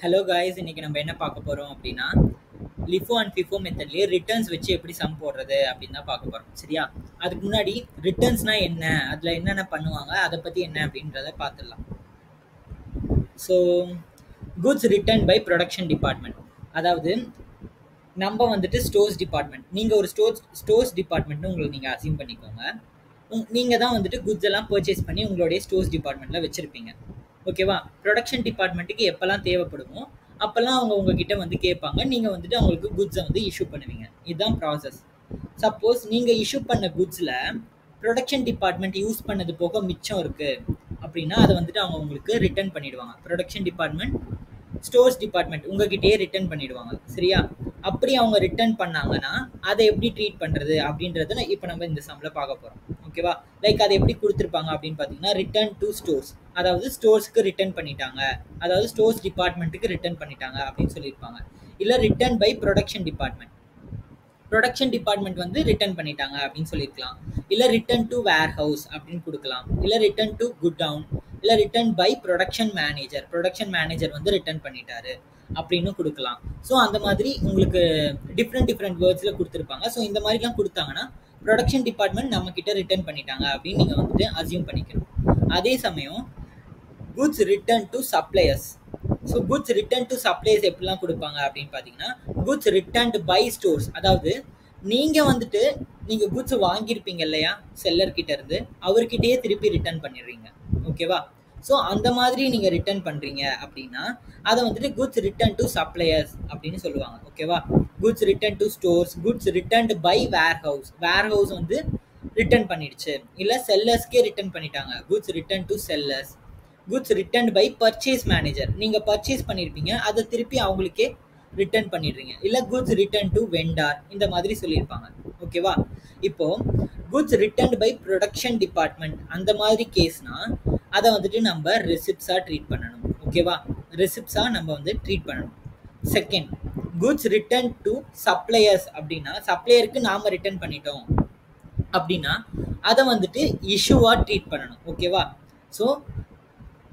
Hello guys, இன்னைக்கு நம்ம என்ன பார்க்க போறோம் அப்படின்னா லிஃபோ அண்ட் ஃபிஃபோ மெத்தட்லயே ரிட்டர்ன்ஸ் வச்சு எப்படி சம் போடுறது அப்படின்னு தான் பார்க்க போறோம். சரியா? அதுக்கு முன்னாடி ரிட்டர்ன்ஸ்னா என்ன, அதுல என்னென்ன பண்ணுவாங்க, அதை பத்தி என்ன அப்படின்றத பார்த்துடலாம். So goods return by production department, அதாவது நம்ம வந்துட்டு ஸ்டோர்ஸ் டிபார்ட்மெண்ட், நீங்க ஒரு ஸ்டோர்ஸ் டிபார்ட்மெண்ட்னு உங்களுக்கு நீங்க அசீம் பண்ணிக்கோங்க. நீங்க தான் வந்துட்டு குட்ஸ் எல்லாம் பர்ச்சேஸ் பண்ணி உங்களுடைய ஸ்டோர்ஸ் டிபார்ட்மெண்ட்ல வச்சிருப்பீங்க. ஓகேவா? ப்ரொடக்ஷன் டிபார்ட்மெண்ட்டுக்கு எப்பெல்லாம் தேவைப்படுமோ அப்பெல்லாம் அவங்க உங்ககிட்ட வந்து கேட்பாங்க. நீங்க வந்துட்டு அவங்களுக்கு குட்ஸை வந்து இஷ்யூ பண்ணுவீங்க. இதுதான் ப்ராசஸ். சப்போஸ் நீங்க இஷ்யூ பண்ண குட்ஸ்ல ப்ரொடக்ஷன் டிபார்ட்மெண்ட் யூஸ் பண்ணது போக மிச்சம் இருக்கு அப்படின்னா அதை வந்துட்டு அவங்க உங்களுக்கு ரிட்டர்ன் பண்ணிடுவாங்க. ப்ரொடக்ஷன் டிபார்ட்மெண்ட் ஸ்டோர்ஸ் டிபார்ட்மெண்ட் உங்ககிட்டயே ரிட்டர்ன் பண்ணிடுவாங்க. சரியா? அப்படி அவங்க ரிட்டர்ன் பண்ணாங்கன்னா அதை எப்படி ட்ரீட் பண்றது அப்படின்றத இப்போ நம்ம இந்த சம்ல பார்க்க போறோம். ஓகேவா? லைக் அதை எப்படி கொடுத்துருப்பாங்க அப்படின்னு பார்த்தீங்கன்னா, ரிட்டர்ன் டு ஸ்டோர்ஸ், அதாவது ஸ்டோர்ஸ்க்கு ரிட்டர்ன் பண்ணிட்டாங்க, அதாவது ஸ்டோர்ஸ் டிபார்ட்மெண்ட்டுக்கு ரிட்டர்ன் பண்ணிட்டாங்க அப்படின்னு சொல்லியிருப்பாங்க. இல்லை return by production department, production department வந்து ரிட்டர்ன் பண்ணிட்டாங்க அப்படின்னு சொல்லியிருக்கலாம். இல்லை ரிட்டர்ன் டு வேர் ஹவுஸ் அப்படின்னு கொடுக்கலாம். இல்லை ரிட்டர்ன் டு குட் டவுன், இல்லை ரிட்டர்ன் பை ப்ரொடக்ஷன் மேனேஜர் வந்து ரிட்டர்ன் பண்ணிட்டாரு அப்படின்னு கொடுக்கலாம். ஸோ அந்த மாதிரி உங்களுக்கு டிஃப்ரெண்ட் வேர்ட்ஸில் கொடுத்துருப்பாங்க. ஸோ இந்த மாதிரிலாம் கொடுத்தாங்கன்னா ப்ரொடக்ஷன் டிபார்ட்மெண்ட் நம்ம கிட்ட ரிட்டர்ன் பண்ணிட்டாங்க அப்படின்னு நீங்கள் வந்துட்டு அசியூம் பண்ணிக்கணும். அதே சமயம் goods return to suppliers. So goods return to suppliers எப்படிலாம் கொடுப்பாங்க அப்படின்னு பார்த்தீங்கன்னா, குட்ஸ் ரிட்டர்ன்டு பை ஸ்டோர்ஸ், அதாவது நீங்கள் வந்துட்டு நீங்கள் குட்ஸ் வாங்கியிருப்பீங்க இல்லையா செல்லர்கிட்ட இருந்து, அவர்கிட்டயே திருப்பி ரிட்டர்ன் பண்ணிடுறீங்க. ஓகேவா? ஸோ அந்த மாதிரி நீங்கள் ரிட்டர்ன் பண்ணுறீங்க அப்படின்னா அதை வந்துட்டு குட்ஸ் ரிட்டர்ன் டு சப்ளையர்ஸ் அப்படின்னு சொல்லுவாங்க. ஓகேவா? Goods return to stores, goods returned by warehouse வந்து ரிட்டர்ன் பண்ணிடுச்சு, இல்லை செல்லர்ஸ்க்கே ரிட்டர்ன் பண்ணிட்டாங்க, goods return to sellers. Goods return by purchase manager, நீங்கள் பர்ச்சேஸ் பண்ணியிருப்பீங்க, அதை திருப்பி அவங்களுக்கே ரிட்டர்ன் பண்ணிடுறீங்க. இல்லை குட்ஸ் ரிட்டர்ன் டு வெண்டார், இந்த மாதிரி சொல்லியிருப்பாங்க. ஓகேவா? இப்போ goods return by production department அந்த மாதிரி கேஸ்னா அதை வந்துட்டு நம்ம ரெசிப்ட்ஸாக ட்ரீட் பண்ணணும். ஓகேவா? ரெசிப்ட்ஸாக நம்ம வந்து ட்ரீட் பண்ணணும். Second, goods return to suppliers அப்படின்னா சப்ளையருக்கு நாம் ரிட்டர்ன் பண்ணிட்டோம் அப்படின்னா அதை வந்துட்டு இஷ்யூவாக ட்ரீட் பண்ணணும். ஓகேவா? ஸோ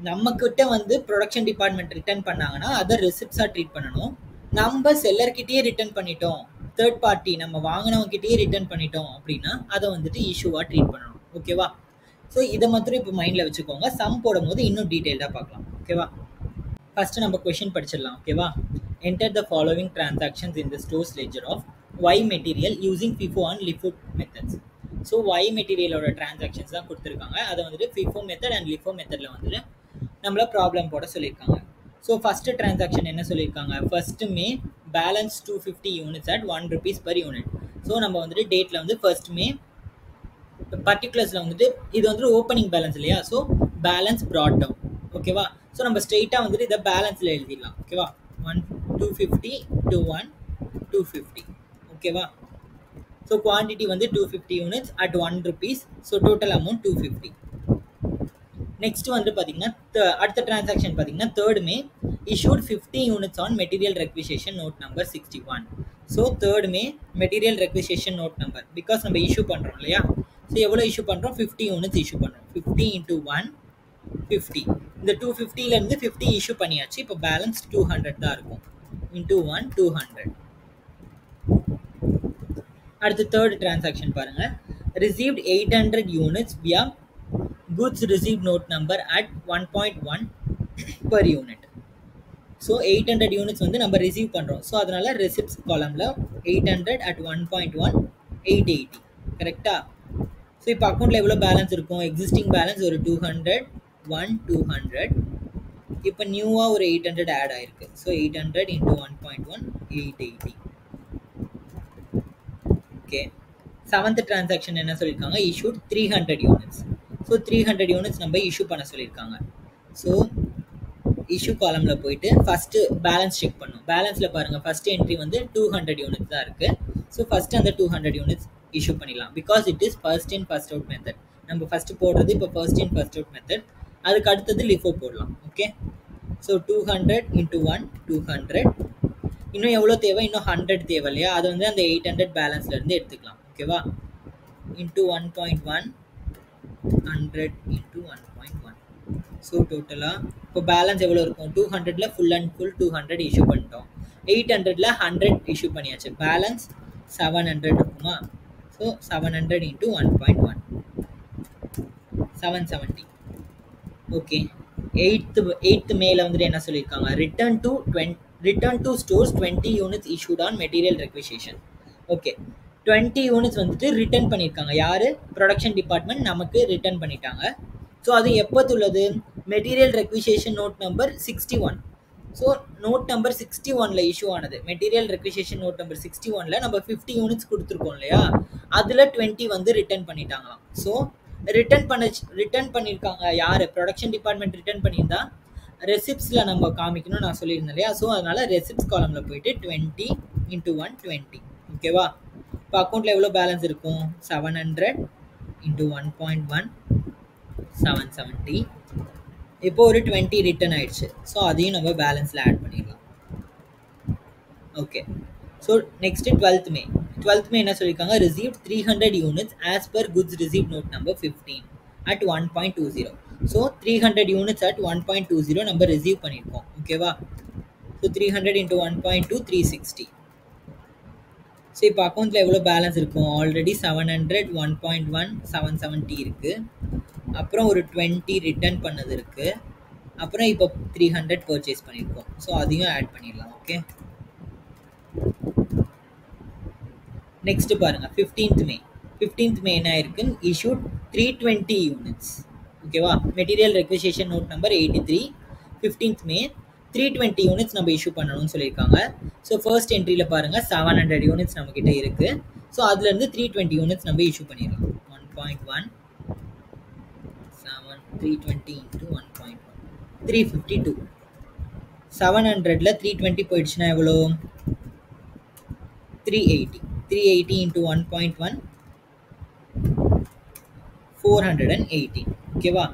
நம்மக்கிட்ட வந்து ப்ரொடக்ஷன் டிபார்ட்மெண்ட் ரிட்டர்ன் பண்ணாங்கன்னா அதை ரெசிப்ட்ஸாக ட்ரீட் பண்ணணும். நம்ம செல்லர்கிட்டயே ரிட்டர்ன் பண்ணிட்டோம், தேர்ட் பார்ட்டி நம்ம வாங்கினவங்ககிட்டயே ரிட்டர்ன் பண்ணிட்டோம் அப்படின்னா அதை வந்துட்டு இஷ்யூவாக ட்ரீட் பண்ணணும். ஓகேவா? ஸோ இதை மாத்திரம் இப்போ மைண்டில் வச்சுக்கோங்க. சம் போடும் போது இன்னும் டீட்டெயில்டாக பார்க்கலாம். ஓகேவா? ஃபர்ஸ்ட் நம்ம கொஸ்டின் படிச்சிடலாம். ஓகேவா? Enter the following transactions in the stores ledger of Y material using FIFO and LIFO methods. So Y மெட்டீரியலோட டிரான்சாக்ஷன்ஸ் தான் கொடுத்துருக்காங்க. அதை வந்துட்டு ஃபிஃபோ மெத்தட் அண்ட் லிஃபோ மெத்தடில் வந்துட்டு நம்மள ப்ராப்ளம் போட சொல்லியிருக்காங்க. ஸோ ஃபஸ்ட்டு டிரான்சாக்ஷன் என்ன சொல்லியிருக்காங்க, first May balance 250 units at 1 rupees per unit. So நம்ம வந்துட்டு டேட்டில் வந்து ஃபர்ஸ்ட் மே பர்டிகுலர்ஸில் வந்துட்டு இது வந்துட்டு ஓப்பனிங் பேலன்ஸ் இல்லையா, ஸோ பேலன்ஸ் ப்ராட் டவுன். ஓகேவா? ஸோ நம்ம ஸ்ட்ரெயிட்டாக வந்துட்டு இதை பேலன்ஸில் எழுதிடலாம். ஓகேவா? 250 to 250. ஓகேவா? ஸோ குவான்டிட்டி வந்து 250 units at 1 rupees. So total amount 250. Next வந்து பார்த்தீங்கன்னா அடுத்த டிரான்சாக்ஷன் பார்த்தீங்கன்னா third May issued 50 units on material requisition note number 61. So third May material requisition note number, because நம்ம இஷ்யூ பண்ணுறோம் இல்லையா. ஸோ எவ்வளோ இஷ்யூ பண்ணுறோம், 50 யூனிட்ஸ் இஷ்யூ பண்ணுறோம். 50 into 1 50. இந்த 250லேருந்து 50 இஷ்யூ பண்ணியாச்சு. இப்போ பேலன்ஸ் 200 தான் இருக்கும். into 1 200. அடுத்து தேர்ட் டிரான்சாக்ஷன் பாருங்கள், received 800 units via goods received note number at 1.1 per unit. So 800 units வந்து நம்ம ரிசீவ் பண்ணுறோம். ஸோ அதனால ரெசிப்ட்ஸ் காலமில் 800 at 1.1 880. கரெக்டாக? ஸோ இப்போ அக்கௌண்ட்டில் எவ்வளோ பேலன்ஸ் இருக்கும், எக்ஸிஸ்டிங் பேலன்ஸ் ஒரு 200 200. இப்போ நியூவாக ஒரு 800 ஆட் ஆயிருக்கு. So 800 into 1.1 880. Okay. Seventh transaction என்ன சொல்லியிருக்காங்க, issued 300 யூனிட்ஸ். ஸோ 300 யூனிட்ஸ் நம்ம இஷ்யூ பண்ண சொல்லியிருக்காங்க. ஸோ இஷ்யூ காலமில் போயிட்டு ஃபஸ்ட்டு பேலன்ஸ் செக் பண்ணும். பேலன்ஸில் பாருங்கள், ஃபஸ்ட் என்ட்ரி வந்து 200 யூனிட்ஸ் தான் இருக்குது. ஸோ ஃபஸ்ட்டு அந்த 200 யூனிட்ஸ் இஷ்யூ பண்ணிடலாம். Because it is first in first out method. நம்ம ஃபஸ்ட்டு போடுறது இப்போ first in first out method. அதுக்கு அடுத்தது லிஃபோ போடலாம். ஓகே. So 200 into 1 200. இன்னும் எவ்வளோ தேவை, இன்னும் 100 தேவை இல்லையா, அது வந்து அந்த 800 பேலன்ஸ்லேருந்து எடுத்துக்கலாம். ஓகேவா? into 1.1 100 into 1.1. ஸோ டோட்டலாக இப்போ பேலன்ஸ் எவ்வளோ இருக்கும்? 200ல் ஃபுல் அண்ட் ஃபுல் 200 இஷ்யூ பண்ணிட்டோம். 800ல் 100 இஷ்யூ பண்ணியாச்சு. பேலன்ஸ் 700 இருக்குமா? So 700 into 1.1 770. ஓகே, எயித்து மேல வந்துட்டு என்ன சொல்லியிருக்காங்க? Return to stores 20 units issued on material requisition. Okay, 20 units வந்துட்டு ரிட்டர்ன் பண்ணியிருக்காங்க. யார்? ப்ரொடக்ஷன் டிபார்ட்மெண்ட் நமக்கு ரிட்டர்ன் பண்ணிட்டாங்க. ஸோ அது எப்போத்துள்ளது? Material requisition note number 61. So note number 61ல் இஷ்யூ ஆனது. மெட்டீரியல் ரெக்விசிஷன் நோட் நம்பர் 61ல் நம்ம 50 யூனிட்ஸ் கொடுத்துருக்கோம் இல்லையா, அதில் 20 வந்து ரிட்டர்ன் பண்ணிட்டாங்களாம். ஸோ ரிட்டர்ன் பண்ணியிருக்காங்க யார்? ப்ரொடக்ஷன் டிபார்ட்மெண்ட் ரிட்டர்ன் பண்ணியிருந்தா ரெசிப்ட்ஸில் நம்ம காமிக்கணும்னு நான் சொல்லியிருந்தேன் இல்லையா. ஸோ அதனால் ரெசிப்ட்ஸ் காலமில் போயிட்டு 20 இன்ட்டு 120. ஓகேவா? இப்போ அக்கௌண்ட்டில் எவ்வளோ பேலன்ஸ் இருக்கும்? 700 இன்ட்டு 1.1 770. இப்போ ஒரு 20 ரிட்டர்ன் ஆயிடுச்சு. ஸோ அதையும் நம்ம பேலன்ஸில் ஆட் பண்ணிடலாம். Okay, so next 12th May என்ன சொல்லியிருக்காங்க? Receive 300 units as per goods receive note number 15 at 1.20. So 300 units at 1.20 நம்ம ரிசீவ் பண்ணியிருக்கோம். ஓகேவா? So 300 into 1.2 360. ஸோ இப்போ அக்கௌண்ட்டில் எவ்வளோ பேலன்ஸ் இருக்கும்? ஆல்ரெடி 700 1.1 770 இருக்குது. அப்புறம் ஒரு 20 ரிட்டர்ன் பண்ணது இருக்குது. அப்புறம் இப்போ 300 பர்ச்சேஸ் பண்ணியிருக்கோம். ஸோ அதையும் ஆட் பண்ணிடலாம். ஓகே, நெக்ஸ்ட் பாருங்கள் 15th மே என்ன ஆயிருக்கு? Issued 320 units. ஓகேவா? Material requisition note number 83. 15th May 320 units நம்ம இஷ்யூ பண்ணணும்னு சொல்லியிருக்காங்க. ஸோ ஃபர்ஸ்ட் என்ட்ரியில் பாருங்கள் 700 யூனிட்ஸ் நம்மக்கிட்ட இருக்குது. ஸோ அதுலேருந்து 320 யூனிட்ஸ் நம்ம இஷ்யூ பண்ணிடலாம். 1.1 320 into 1.1 352. 700ல் 320 போயிடுச்சுன்னா எவ்வளோ? 380 into 1.1 418. ஓகேவா?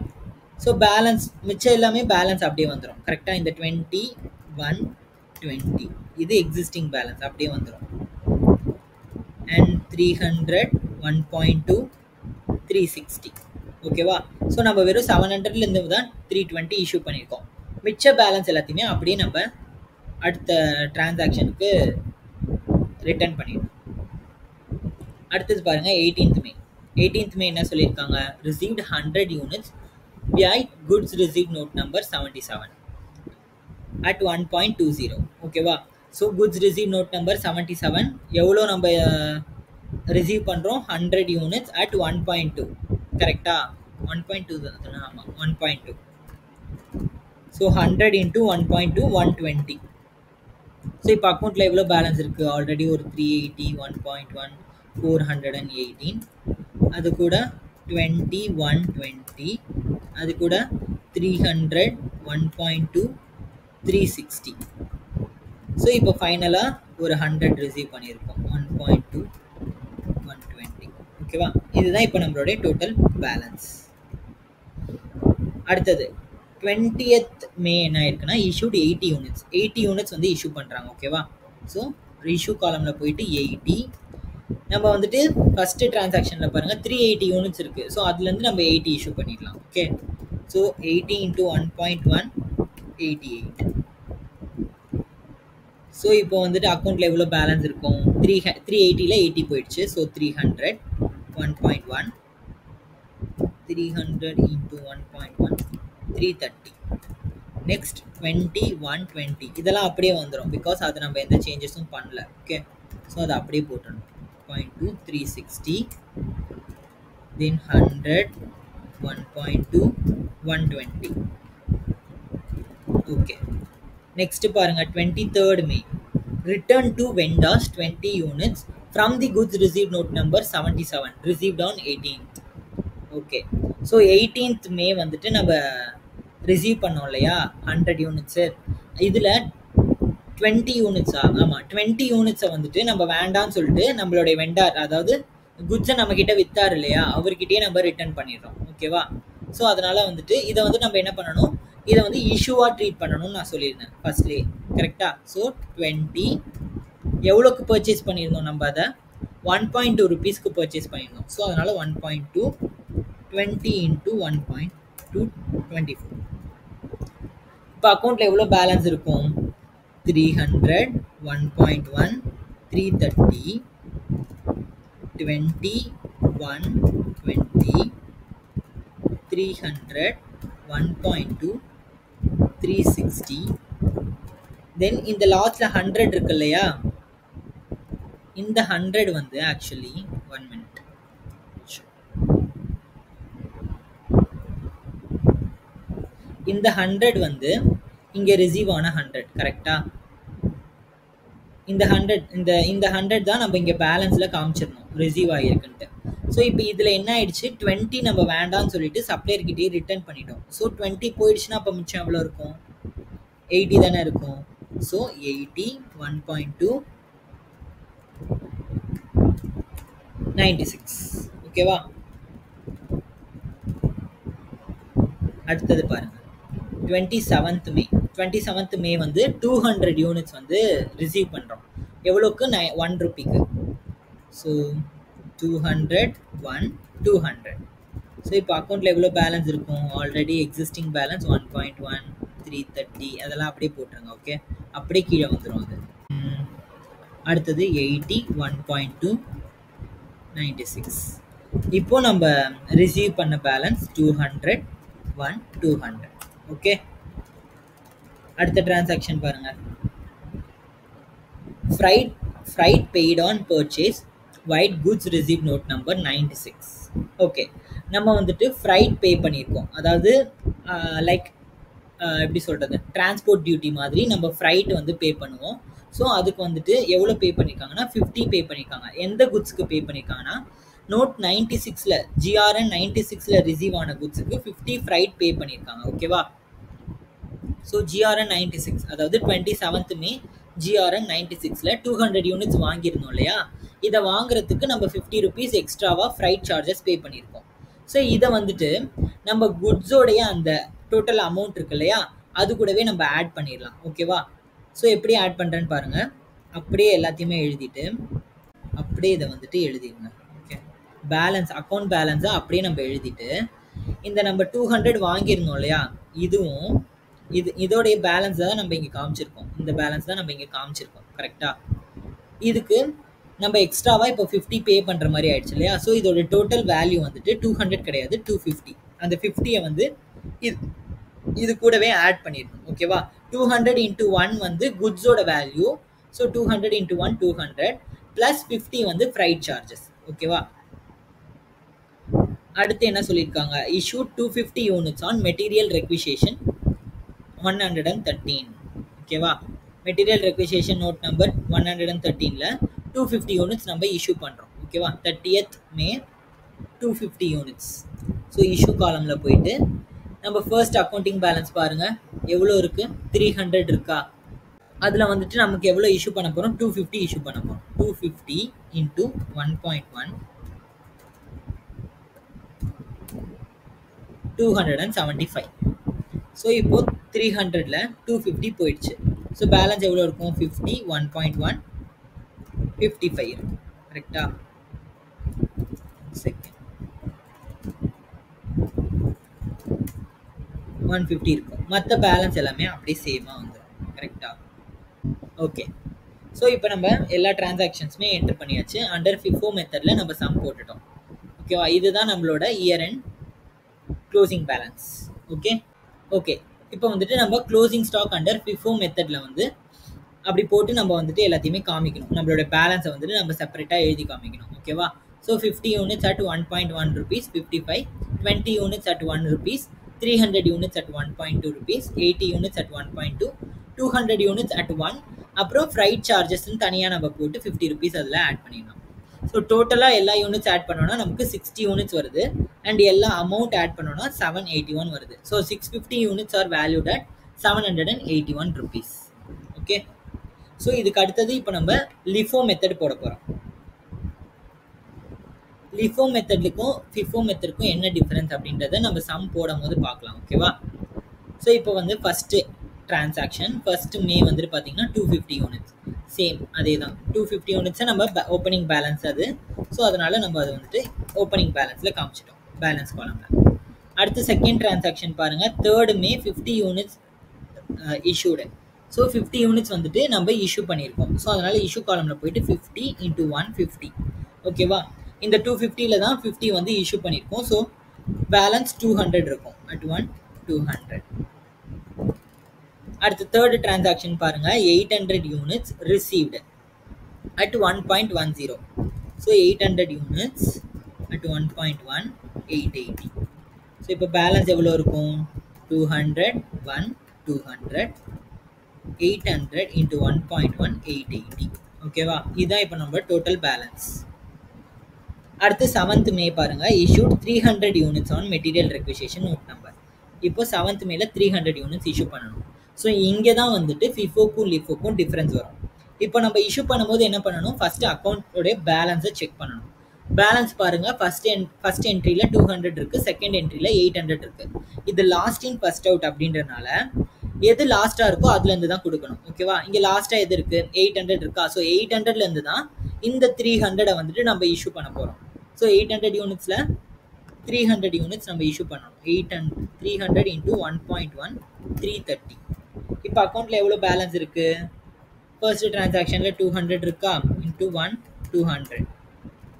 ஸோ பேலன்ஸ் மிச்சம் எல்லாமே பேலன்ஸ் அப்படியே வந்துடும். கரெக்டாக இந்த 20 120 இது எக்ஸிஸ்டிங் பேலன்ஸ் அப்படியே வந்துடும். அண்ட் 300 1.2 360. ஓகேவா? ஸோ நம்ம வெறும் 700லேருந்து தான் 320 இஷ்யூ பண்ணியிருக்கோம். மிச்ச பேலன்ஸ் எல்லாத்தையுமே அப்படியே நம்ம அடுத்த டிரான்சாக்ஷனுக்கு ரிட்டர்ன் பண்ணிடணும். அடுத்தது பாருங்கள் 18th மே என்ன சொல்லியிருக்காங்க? Received 100 units by goods receive note number 77 at 1.20. ஓகேவா? So goods receive note number 77 எவ்வளோ நம்ம ரிசீவ் பண்ணுறோம்? 100 யூனிட்ஸ் at 1.2. கரெக்டா? 1.2 தான். ஆமாம், 1.2. So 100 into 1.2 120. ஸோ இப்போ அக்கௌண்ட்டில் எவ்வளோ பேலன்ஸ் இருக்குது? ஆல்ரெடி ஒரு 380 1.1 418. அது கூட 20 120. அது கூட 300 1.2 360. ஸோ இப்போ ஃபைனலாக ஒரு 100 ரிசீவ் பண்ணியிருக்கோம். 1.2 120. ஓகேவா? இதுதான் இப்போ நம்மளுடைய டோட்டல் பேலன்ஸ். அடுத்தது 20th மே என்ன ஆயிருக்குன்னா இஷ்யூட் 80 யூனிட்ஸ் வந்து இஷ்யூ பண்ணுறாங்க. ஓகேவா? ஸோ இஷ்யூ காலமில் போயிட்டு 80. நம்ம வந்துட்டு ஃபஸ்ட்டு டிரான்சாக்ஷனில் பாருங்கள் 380 யூனிட்ஸ் இருக்குது. ஸோ அதுலேருந்து நம்ம 80 இஷ்யூ பண்ணிடலாம். Okay, so 80 into 1.1 88. ஸோ இப்போ வந்துட்டு அக்கௌண்ட்டில் எவ்வளோ பேலன்ஸ் இருக்கும்? 380ல் 80 போயிடுச்சு. So 300 1.1 300 into 1.1 330. நெக்ஸ்ட் 20 120. இதெல்லாம் அப்படியே வந்துடும். பிகாஸ் அது நம்ம எந்த சேஞ்சஸும் பண்ணல. ஓகே, ஸோ அதை அப்படியே போட்டணும். 0.2 360. தென் 100 1.2 120. ஓகே, நெக்ஸ்ட் பாருங்க 23rd May return to vendors 20 units from the goods receive note number 77 received on 18th. Okay, so 18th May வந்துட்டு நம்ம ரிசீவ் பண்ணோம் இல்லையா 100 யூனிட்ஸு. இதில் 20 யூனிட்ஸா? ஆமாம், 20 யூனிட்ஸை வந்துட்டு நம்ம வேண்டான்னு சொல்லிட்டு நம்மளுடைய வெண்டார், அதாவது குட்ஸை நம்மக்கிட்ட விற்றார் இல்லையா, அவர்கிட்டயே நம்ம ரிட்டர்ன் பண்ணிடுறோம். ஓகேவா? ஸோ அதனால் வந்துட்டு இதை வந்து நம்ம என்ன பண்ணணும்? இதை வந்து இஷ்யூவாக ட்ரீட் பண்ணணும்னு நான் சொல்லியிருந்தேன் ஃபர்ஸ்ட்லேயே. கரெக்டாக? ஸோ 20 எவ்வளோக்கு பர்ச்சேஸ் பண்ணியிருந்தோம்? நம்ம அதை 1.2 ருபீஸ்க்கு பர்ச்சேஸ் பண்ணியிருந்தோம். ஸோ அதனால் 1.2 20 இன்ட்டு 1.2 224. இப்போ அக்கௌண்ட்டில் எவ்வளோ பேலன்ஸ் இருக்கும்? 300, 1.1, 330, 20, 120, 300, 1.2, 360. தென் இந்த லாஸ்ட்டில் 100 இருக்கு இல்லையா, இந்த 100 வந்து ஆக்சுவலி 1 minute. இந்த 100 வந்து இங்கே ரிசீவ் ஆன 100 கரெக்டா? இந்த 100 தான் நம்ம இங்கே பேலன்ஸில் காமிச்சிடணும் ரிசீவ் ஆகிருக்குன்ட்டு. ஸோ இப்போ இதில் என்ன ஆயிடுச்சு, 20 நம்ம வேண்டாம்னு சொல்லிட்டு சப்ளையர்கிட்டே ரிட்டர்ன் பண்ணிட்டோம். ஸோ 20 போயிடுச்சுன்னா அப்போ மிச்சம் எவ்வளோ இருக்கும்? 80 தானே இருக்கும். ஸோ 80, 1.2, 96. ஓகேவா? அடுத்தது பாருங்க, 27th மே வந்து 200 யூனிட்ஸ் வந்து ரிசீவ் பண்ணுறோம். எவ்வளோக்கு? 1 ரூபிக்கு. ஸோ 200, 1, 200. ஸோ இப்போ அக்கௌண்ட்டில் எவ்வளோ பேலன்ஸ் இருக்கும்? ஆல்ரெடி எக்ஸிஸ்டிங் பேலன்ஸ் 1.1, 330 அதெல்லாம் அப்படியே போட்டுருங்க. ஓகே, அப்படியே கீழே வந்துடும் அது. அடுத்தது 80, 1.2, 96. இப்போ நம்ம ரிசீவ் பண்ண பேலன்ஸ் 200, 1, 200. ஓகே, அடுத்த டிரான்சாக்ஷன் பாருங்க. Freight paid on purchase, white goods received note number 96. Okay, நம்ம வந்துட்டு ஃப்ரைட் பே பண்ணியிருக்கோம். அதாவது லைக் எப்படி சொல்கிறது, டிரான்ஸ்போர்ட் டியூட்டி மாதிரி நம்ம ஃப்ரைட் வந்து பே பண்ணுவோம். ஸோ அதுக்கு வந்துட்டு எவ்வளோ பே பண்ணியிருக்காங்கன்னா 50 பே பண்ணியிருக்காங்க. எந்த குட்ஸுக்கு பே பண்ணியிருக்காங்கன்னா நோட் 96ல் GRN 96ல் ரிசீவ் ஆன குட்ஸுக்கு 50 ஃப்ரைட் பே பண்ணியிருக்காங்க. ஓகேவா? ஸோ GRN 96, அதாவது 27th மே GRN 96ல் 200 யூனிட்ஸ் வாங்கியிருந்தோம் இல்லையா, இதை வாங்குறதுக்கு நம்ம 50 rupees எக்ஸ்ட்ராவாக ஃப்ரைட் சார்ஜஸ் பே பண்ணியிருக்கோம். ஸோ இதை வந்துட்டு நம்ம குட்ஸோடைய அந்த டோட்டல் அமௌண்ட் இருக்கு இல்லையா, அது கூடவே நம்ம ஆட் பண்ணிடலாம். ஓகேவா? ஸோ எப்படி ஆட் பண்ணுறேன்னு பாருங்கள். அப்படியே எல்லாத்தையுமே எழுதிட்டு அப்படியே இதை வந்துட்டு எழுதிடுங்க. ஓகே, பேலன்ஸ், அக்கௌண்ட் பேலன்ஸை அப்படியே நம்ம எழுதிட்டு, இந்த நம்ம 200 வாங்கியிருந்தோம் இல்லையா, இதுவும் இதோடைய பேலன்ஸ் தான் நம்ம இங்கே காமிச்சிருக்கோம். இந்த பேலன்ஸ் தான் நம்ம இங்கே காமிச்சிருக்கோம். கரெக்டாக? இதுக்கு நம்ம எக்ஸ்ட்ராவாக இப்போ 50 பே பண்ணுற மாதிரி ஆயிடுச்சு இல்லையா. ஸோ இதோட டோட்டல் வேல்யூ வந்துட்டு 200 கிடையாது, 250. அந்த 50யை வந்து இது கூடவே ஆட் பண்ணிடணும். ஓகேவா? 200 into 1 வந்து குட்ஸோட வேல்யூ. ஸோ 200 into 1, 200 ப்ளஸ் 50 வந்து ஃப்ரைட் சார்ஜஸ். ஓகேவா? அடுத்து என்ன சொல்லியிருக்காங்க, இஷ்யூ 250 யூனிட்ஸ் ஆன் மெட்டீரியல் ரெக்விசேஷன் 113. ஓகேவா? மெட்டீரியல் ரெக்விசேஷன் நோட் நம்பர் 113ல் 250 யூனிட்ஸ் நம்ம இஷ்யூ பண்ணுறோம். ஓகேவா? 30th மே 250 யூனிட்ஸ். ஸோ இஷ்யூ காலமில் போயிட்டு நம்ம ஃபர்ஸ்ட் அக்கௌண்டிங் பேலன்ஸ் பாருங்கள் எவ்வளோ இருக்குது, 300 இருக்கா. அதில் வந்துட்டு நமக்கு எவ்வளோ இஷ்யூ பண்ண போகிறோம், 250 இஷ்யூ பண்ண போகிறோம். 250 into 1.1, 275. ஸோ இப்போது 300ல் 250 போயிடுச்சு. ஸோ பேலன்ஸ் எவ்வளோ இருக்கும், 50, 1.1, 55 இருக்கும். கரெக்டா? செகண்ட் 150 இருக்கும். மற்ற பேலன்ஸ் எல்லாமே அப்படியே சேமாக வந்துடும். கரெக்டா? ஓகே, ஸோ இப்போ நம்ம எல்லா டிரான்சாக்ஷன்ஸுமே என்டர் பண்ணியாச்சு. அண்டர் FIFO மெத்தடில் நம்ம சம் போட்டுட்டோம். ஓகேவா? இதுதான் நம்மளோட year and closing balance. Okay, இப்போ வந்துட்டு நம்ம க்ளோசிங் ஸ்டாக் அண்டர் FIFO மெத்தடில் வந்து அப்படி போட்டு நம்ம வந்துட்டு எல்லாத்தையுமே காமிக்கணும். நம்மளோட பேலன்ஸை வந்துட்டு நம்ம செப்பரேட்டாக எழுதி காமிக்கணும். ஓகேவா? So 50 units at 1.1 rupees 55, 20 units at 1 rupees, 300 units at 1.2 rupees, 80 units at 1.2, 200 units at 1, அப்புறம் ஃப்ரைட் சார்ஜஸ்ன்னு தனியாக நம்ம போட்டு 50 rupees அதில் ஆட் பண்ணிடணும். ஸோ டோட்டலாக எல்லா யூனிட்ஸ் ஆட் பண்ணோன்னா நமக்கு 60 யூனிட்ஸ் வருது. அண்ட் எல்லா அமௌண்ட் ஆட் பண்ணோன்னா 781 வருது. So 650 units are valued at 781 rupees. Okay, so இதுக்கு அடுத்தது இப்போ நம்ம LIFO மெத்தட் போட போகிறோம். LIFO மெத்தடுக்கும் FIFO மெத்தடுக்கும் என்ன டிஃப்ரென்ஸ் அப்படின்றத நம்ம சம் போடும் போது பார்க்கலாம். ஓகேவா? ஸோ இப்போ வந்து ஃபஸ்ட்டு டிரான்சாக்ஷன் ஃபர்ஸ்ட் மே வந்துட்டு பார்த்தீங்கன்னா 250 யூனிட்ஸ். சேம் அதே தான், 250 யூனிட்ஸை நம்ம ஓப்பனிங் பேலன்ஸ் அது. ஸோ அதனால் நம்ம அதை வந்துட்டு ஓப்பனிங் பேலன்ஸில் காமிச்சிட்டோம் பேலன்ஸ் காலமில். அடுத்து செகண்ட் டிரான்சாக்ஷன் பாருங்க 3rd May 50 units issued. So 50 units வந்துட்டு நம்ம இஷ்யூ பண்ணியிருக்கோம். ஸோ அதனால இஷ்யூ காலம்ல போயிட்டு 50 into 150. ஓகேவா, இந்த 250ல தான் 50 வந்து இஷ்யூ பண்ணியிருக்கோம். ஸோ பேலன்ஸ் 200 இருக்கும். at 1 200. அடுத்து தேர்ட் டிரான்சாக்ஷன் பாருங்க 800 units received at 1.10. So 800 units at 1.1 880. So இப்போ பேலன்ஸ் எவ்வளோ இருக்கும்? 200 1 200 800 into 1.1 880. ஓகேவா, இதுதான் இப்போ நம்ம டோட்டல் பேலன்ஸ். அடுத்து 7th May பாருங்க issued 300 units on material requisition note number. இப்போ 7th Mayல 300 யூனிட்ஸ் இஷ்யூ பண்ணணும். ஸோ இங்கே தான் வந்துட்டு ஃபிஃபோக்கும் லிஃபோக்கும் டிஃப்ரென்ஸ் வரும். இப்போ நம்ம இஷ்யூ பண்ணும்போது என்ன பண்ணணும்? ஃபர்ஸ்ட் அக்கௌண்ட்டோடைய பேலன்ஸை செக் பண்ணணும். பேலன்ஸ் பாருங்க ஃபர்ஸ்ட் என்ட்ரியில் 200 இருக்கு, செகண்ட் என்ட்ரியில் 800 இருக்கு. இது லாஸ்ட் இன் ஃபர்ஸ்ட் அவுட் அப்படின்றனால எது லாஸ்டா இருக்கோ அதுல இருந்து தான் கொடுக்கணும். ஓகேவா, இங்க லாஸ்டா எது இருக்கு? 800 இருக்கா. ஸோ 800ல இருந்து தான் இந்த 300 வந்துட்டு நம்ம இஷ்யூ பண்ண போறோம். ஸோ 800 யூனிட்ஸ்ல 300 யூனிட்ஸ் நம்ம இஷ்யூ பண்ணணும். 300 into 1.1 330. இப்போ அக்கௌண்ட்ல எவ்வளவு பேலன்ஸ் இருக்கு? ஃபர்ஸ்ட் டிரான்சாக்ஷன்ல 200 இருக்கா, இன்டூ 1 200.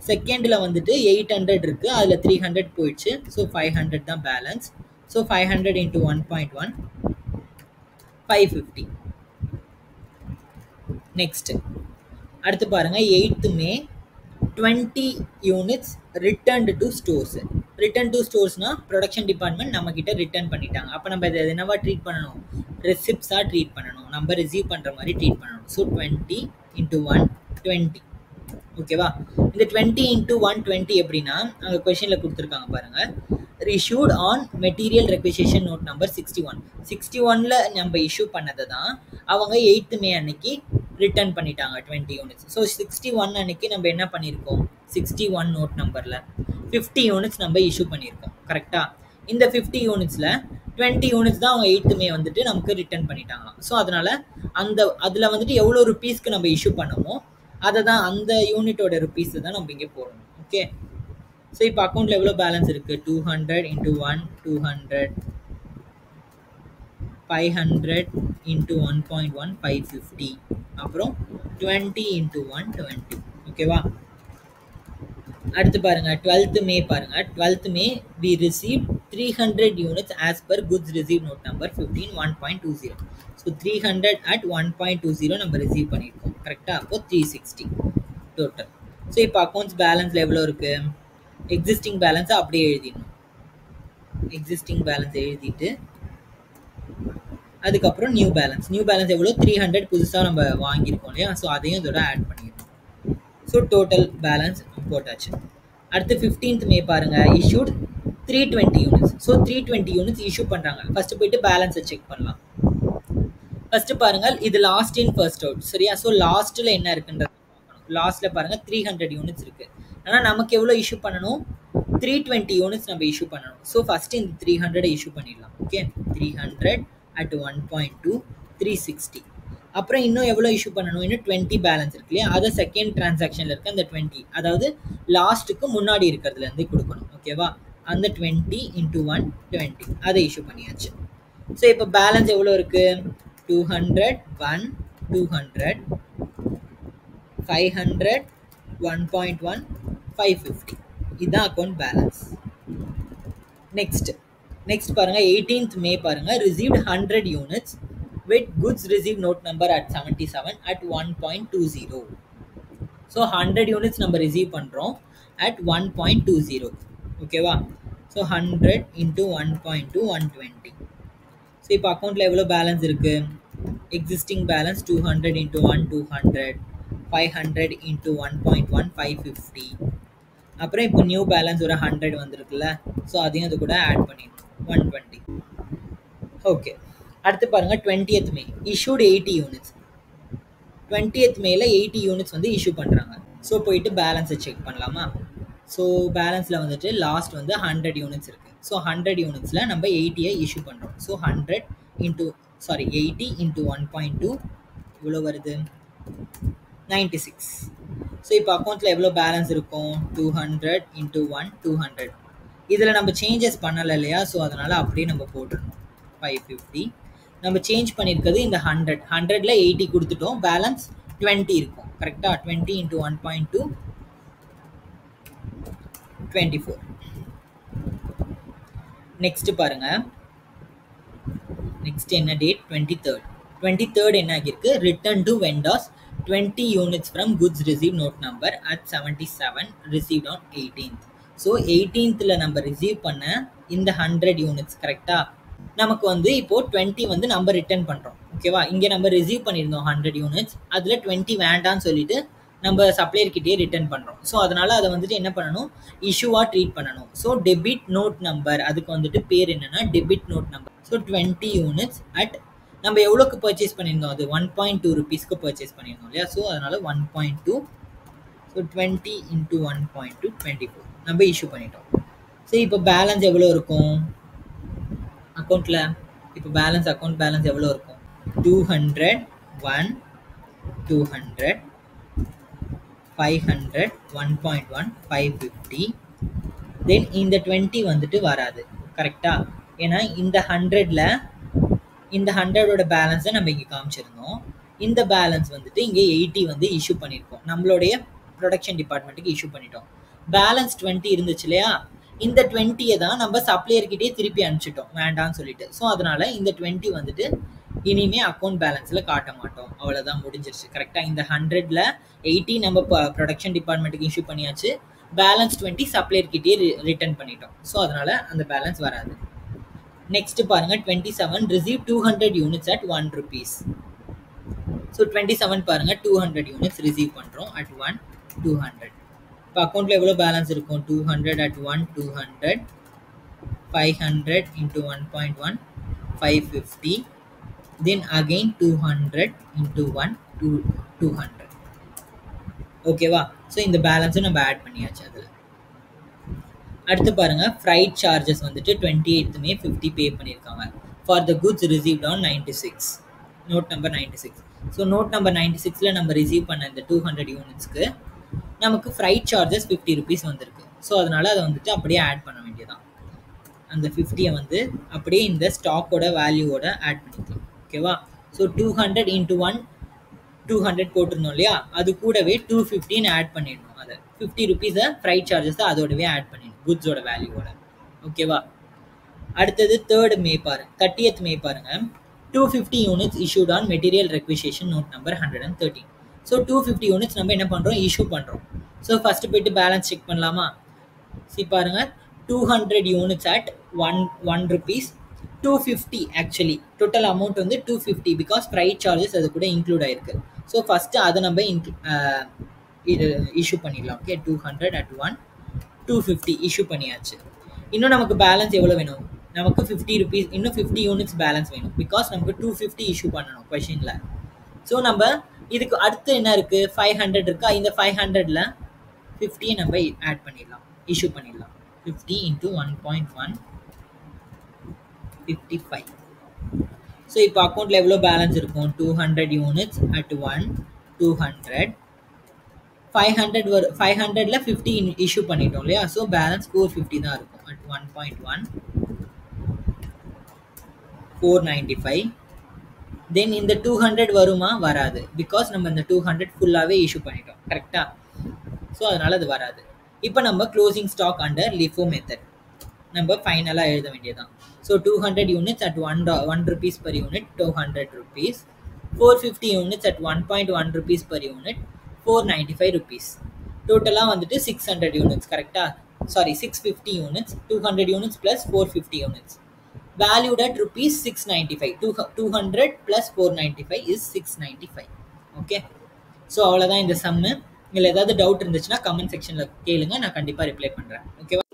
செகண்ட்ல வந்துட்டு 800 இருக்கு, அதுல 300 போயிடுச்சு. ஸோ 500 தான் பேலன்ஸ். So 500 into 1.1 550. நெக்ஸ்ட் அடுத்து பாருங்க 8th May 20 units returned to stores. Return to ஸ்டோர்ஸ்னா ப்ரொடக்ஷன் டிபார்ட்மெண்ட் நம்ம கிட்ட ரிட்டர்ன் பண்ணிட்டாங்க. அப்போ நம்ம இதை என்னவா ட்ரீட் பண்ணணும்? ரெசிப்ட்ஸாக ட்ரீட் பண்ணணும். நம்ம ரிசீவ் பண்ணுற மாதிரி ட்ரீட் பண்ணணும். So 20 into 1 20. ஓகேவா, இந்த 20 into 120 எப்படின்னா அங்கே கொஸ்டினில் கொடுத்துருக்காங்க பாருங்க. issued on material requisition note number 61. 61ல நம்ம இஷ்யூ பண்ணதை தான் அவங்க 8th May அன்னைக்கு ரிட்டர்ன் பண்ணிட்டாங்க 20 யூனிட்ஸ். ஸோ 61 அன்னைக்கு நம்ம என்ன பண்ணியிருக்கோம்? 61 நோட் நம்பரில் 50 யூனிட்ஸ் நம்ம இஷ்யூ பண்ணியிருக்கோம். கரெக்டாக, இந்த 50 யூனிட்ஸில் 20 யூனிட்ஸ் தான் அவங்க 8th May வந்துட்டு நமக்கு ரிட்டர்ன் பண்ணிட்டாங்களாம். ஸோ அதனால அதில் வந்துட்டு எவ்வளோ ருபீஸ்க்கு நம்ம இஷ்யூ பண்ணமோ அதை தான் அந்த யூனிட்டோட ருபீஸ் தான் நம்ம இங்கே போடணும். ஓகே, ஸோ இப்போ அக்கௌண்ட்டில் எவ்வளோ பேலன்ஸ் இருக்குது? 200 into 1 200 500 into 1.1 550 அப்புறம் 20 into 1 20. ஓகேவா, அடுத்து பாருங்க 12th May பாருங்க 12th May we received 300 units as per goods received note number 15 1.20. So 300 at 1.20 நம்ம ரிசீவ் பண்ணியிருக்கோம். கரெக்டாக, அப்போ 360 டோட்டல். ஸோ இப்போ அக்கௌண்ட்ஸ் பேலன்ஸில் எவ்வளோ இருக்கு? எக்ஸிஸ்டிங் பேலன்ஸை அப்படியே எழுதிடணும். எக்ஸிஸ்டிங் பேலன்ஸ் எழுதிட்டு அதுக்கப்புறம் நியூ பேலன்ஸ் எவ்வளோ? 300 புதுசாக நம்ம வாங்கியிருக்கோம் இல்லையா. ஸோ அதையும் இதோட ஆட் பண்ணிடணும். ஸோ டோட்டல் பேலன்ஸ் போட்டாச்சு. அடுத்து 15th May பாருங்க issued 320 units. So 320 units issue பண்ணுறாங்க. ஃபர்ஸ்ட் போயிட்டு பேலன்ஸை செக் பண்ணலாம். ஃபர்ஸ்ட் பாருங்க இது லாஸ்ட் இன் ஃபர்ஸ்ட் அவுட். சரியா, ஸோ லாஸ்ட்டில் என்ன இருக்குன்றது லாஸ்ட்டில் பாருங்க 300 யூனிட்ஸ் இருக்கு. ஆனால் நமக்கு எவ்வளோ இஷ்யூ பண்ணணும்? 320 யூனிட்ஸ் நம்ம இஷ்யூ பண்ணணும். ஸோ ஃபர்ஸ்ட் இந்த 300 இஷ்யூ பண்ணிடலாம். Okay, 300 at 1.2 360. அப்புறம் இன்னும் எவ்வளோ இஷ்யூ பண்ணணும்? இன்னும் 20 பேலன்ஸ் இருக்கு இல்லையா, அதை செகண்ட் டிரான்சாக்ஷனில் இருக்க அந்த 20, அதாவது லாஸ்ட்டுக்கு முன்னாடி இருக்கிறதுலேருந்து கொடுக்கணும். ஓகேவா, அந்த 20 into 1 20 அதை இஷ்யூ பண்ணியாச்சு. ஸோ இப்போ பேலன்ஸ் எவ்வளோ இருக்கு? 200 1 200 500 1.1 550. இதுதான் அக்கௌண்ட் பேலன்ஸ். நெக்ஸ்ட் பாருங்க 18th May பாருங்க received 100 units with goods received note number at 77 at 1.20. So 100 units நம்ம ரிசீவ் பண்ணுறோம் at 1.20. ஓகேவா, ஸோ 100 into 1.2 120. ஸோ இப்போ அக்கௌண்ட்டில் எவ்வளோ பேலன்ஸ் இருக்குது? Existing balance 200 into 1 200 500 into 1.1 550. அப்புறம் இப்போ நியூ பேலன்ஸ் ஒரு 100 வந்திருக்குல்ல, ஸோ அதையும் அது கூட ஆட் பண்ணிடணும் 120. ஓகே, அடுத்து பாருங்க 20th May issued 80 units. 20th Mayல 80 units வந்து இஷ்யூ பண்ணுறாங்க. ஸோ போயிட்டு பேலன்ஸை செக் பண்ணலாமா? ஸோ பேலன்ஸில் வந்துட்டு லாஸ்ட் வந்து 100 யூனிட்ஸ் இருக்குது. ஸோ 100 யூனிட்ஸில் நம்ம 80 இஷ்யூ பண்ணுறோம். ஸோ 80 into 1.2 இவ்வளோ வருது 96. ஸோ இப்போ அக்கௌண்ட்டில் எவ்வளோ பேலன்ஸ் இருக்கும்? 200 into 1 200. இதில் நம்ம சேஞ்சஸ் பண்ணலை இல்லையா, ஸோ அதனால் அப்படியே நம்ம போட்டுடணும் 550. நம்ம சேஞ்ச் பண்ணியிருக்கிறது இந்த 100, 100ல் 80 கொடுத்துட்டோம், பேலன்ஸ் 20 இருக்கும் கரெக்டாக. 20 × 1.2 24. நெக்ஸ்ட் பாருங்க, நெக்ஸ்ட் என்ன டேட், 23rd. 23rd என்ன ஆகிருக்கு, return to vendors 20 units from goods received note number at 77 received on 18th. So 18th நம்ம ரிசீவ் பண்ண இந்த 100 units கரெக்டாக நமக்கு வந்து இப்போது 20 வந்து நம்ம ரிட்டர்ன் பண்ணுறோம். ஓகேவா, இங்கே நம்ம ரிசீவ் பண்ணியிருந்தோம் 100 units, அதில் 20 வேண்டான்னு சொல்லிட்டு நம்ம சப்ளையர்கிட்டே ரிட்டர்ன் பண்ணுறோம். ஸோ அதனால் அதை வந்துட்டு என்ன பண்ணணும், இஷ்யூவாக ட்ரீட் பண்ணணும். ஸோ டெபிட் நோட் நம்பர், அதுக்கு வந்துட்டு பேர் என்னென்னா debit note number. So 20 units at நம்ம எவ்வளோக்கு பர்ச்சேஸ் பண்ணியிருந்தோம், அது 1.2 rupeesக்கு பர்ச்சேஸ் பண்ணியிருந்தோம் இல்லையா. ஸோ அதனால் 1.2, ஸோ 20 × 1.2 24 நம்ம இஷ்யூ பண்ணிட்டோம். ஸோ இப்போ பேலன்ஸ் எவ்வளோ இருக்கும் அக்கௌண்ட்டில், இப்போ அக்கௌண்ட் பேலன்ஸ் எவ்வளோ இருக்கும், 200, 1, 200, 500, 1.1, 550. தென் இந்த 20 வந்துட்டு வராது கரெக்டாக, ஏன்னா இந்த 100ல் இந்த 100ஓட பேலன்ஸை நம்ம இங்கே காமிச்சிருந்தோம். இந்த பேலன்ஸ் வந்துட்டு இங்கே 80 வந்து இஷ்யூ பண்ணியிருக்கோம், நம்மளுடைய ப்ரொடக்ஷன் டிபார்ட்மெண்ட்டுக்கு இஷ்யூ பண்ணிட்டோம். பேலன்ஸ் 20 இருந்துச்சு இல்லையா, இந்த 20யை தான் நம்ம சப்ளையர்கிட்டே திருப்பி அனுப்பிச்சிட்டோம் வேண்டான்னு சொல்லிட்டு. ஸோ அதனால் இந்த 20 வந்துட்டு இனிமேல் அக்கௌண்ட் பேலன்ஸில் காட்ட மாட்டோம், அவ்வளோதான் முடிஞ்சிருச்சு கரெக்டாக. இந்த 100ல் 80 நம்ம ப்ரொடக்ஷன் டிபார்ட்மெண்ட்டுக்கு இஷ்யூ பண்ணியாச்சு, பேலன்ஸ் 20 சப்ளையர்கிட்டே ரிட்டர்ன் பண்ணிட்டோம். ஸோ அதனால் அந்த பேலன்ஸ் வராது. நெக்ஸ்ட் பாருங்க, 27 receive 200 units at 1 rupees. So 27 பாருங்க, 200 units ரிசீவ் பண்ணுறோம் at 1, 200. இப்போ அக்கௌண்ட்டில் எவ்வளோ பேலன்ஸ் இருக்கும், 200 at 1, 200, 500 × 1.1, 550, then again 200 × 1, 200. ஓகேவா, ஸோ இந்த பேலன்ஸும் நம்ம ஆட் பண்ணியாச்சு அதில். அடுத்து பாருங்க, ஃப்ரைட் சார்ஜஸ் வந்துட்டு 28th May 50 பே பண்ணியிருக்காங்க for the goods received on 96, note number 96. So note number 96ல் நம்ம ரிசீவ் பண்ண இந்த 200 unitsக்கு நமக்கு ஃப்ரைட் சார்ஜஸ் 50 rupees வந்திருக்கு. ஸோ அதனால் அதை வந்துட்டு அப்படியே ஆட் பண்ண வேண்டியதான். அந்த 50யை வந்து அப்படியே இந்த ஸ்டாக்கோட வேல்யூவோட ஆட் பண்ணிக்கலாம். ஓகேவா, ஸோ 200 × 1, 200 போட்டிருந்தோம் இல்லையா, அது கூடவே 250 ஆட் பண்ணிடணும். அதை 50 rupees ஃப்ரைட் சார்ஜஸ் அதோடவே ஆட் பண்ணிடணும் குட்ஸோட வேல்யூவோட. ஓகேவா, அடுத்தது 3rd May பாருங்க, 30th May பாருங்க, 250 units issued on material requisition note number 113. So 250 units நம்ம என்ன பண்ணுறோம், இஷ்யூ பண்ணுறோம். ஸோ ஃபஸ்ட்டு போய்ட்டு பேலன்ஸ் செக் பண்ணலாமா. சி பாருங்கள், 200 units at 1 rupees, 250 actually total amount வந்து 250 பிகாஸ் ஃப்ரைட் சார்ஜஸ் அது கூட இன்க்ளூட் ஆகிருக்கு. ஸோ ஃபஸ்ட்டு அதை நம்ம இது இஷ்யூ பண்ணிடலாம். ஓகே, 200 at 1, 250 இஷ்யூ பண்ணியாச்சு. இன்னும் நமக்கு பேலன்ஸ் எவ்வளோ வேணும், நமக்கு 50 rupees, இன்னும் 50 units பேலன்ஸ் வேணும் பிகாஸ் நமக்கு 250 இஷ்யூ பண்ணணும் கொஷினில். ஸோ நம்ம இதுக்கு அடுத்து என்ன இருக்குது, 500 இருக்கா, இந்த 500ல் 50 நம்ம ஆட் பண்ணிடலாம், இஷ்யூ பண்ணிடலாம். 50 × 1.1, 55. ஸோ இப்போ அக்கௌண்ட்டில் எவ்வளோ பேலன்ஸ் இருக்கும், 200 units at 1, 200, 500ல் 50 இஷ்யூ பண்ணிட்டோம் இல்லையா. ஸோ பேலன்ஸ் 450 தான் இருக்கும் at 1.1, 495. தென் இந்த 200 வருமா, வராது பிகாஸ் நம்ம இந்த 200 ஃபுல்லாகவே இஷ்யூ பண்ணிட்டோம் கரெக்டாக. ஸோ அதனால் அது வராது. இப்போ நம்ம க்ளோசிங் ஸ்டாக் அண்டர் லிஃபோ மெத்தட் நம்ம ஃபைனலாக எழுத வேண்டியதான். So 200 units at 1 rupees per unit, 200 rupees, 450 units at 1.1 rupees per unit, 495 rupees. டோட்டலாக வந்துட்டு 600 units கரெக்டாக, sorry 650 units, 200 units plus 450 units. Valued at rupees 695. 200 plus 495 is 695. Okay, so அவ்வளோதான் இந்த சம்மு. இதில் ஏதாவது டவுட் இருந்துச்சுன்னா கமெண்ட் செக்ஷனில் கேளுங்க, நான் கண்டிப்பாக ரிப்ளை பண்ணுறேன். ஓகேவா.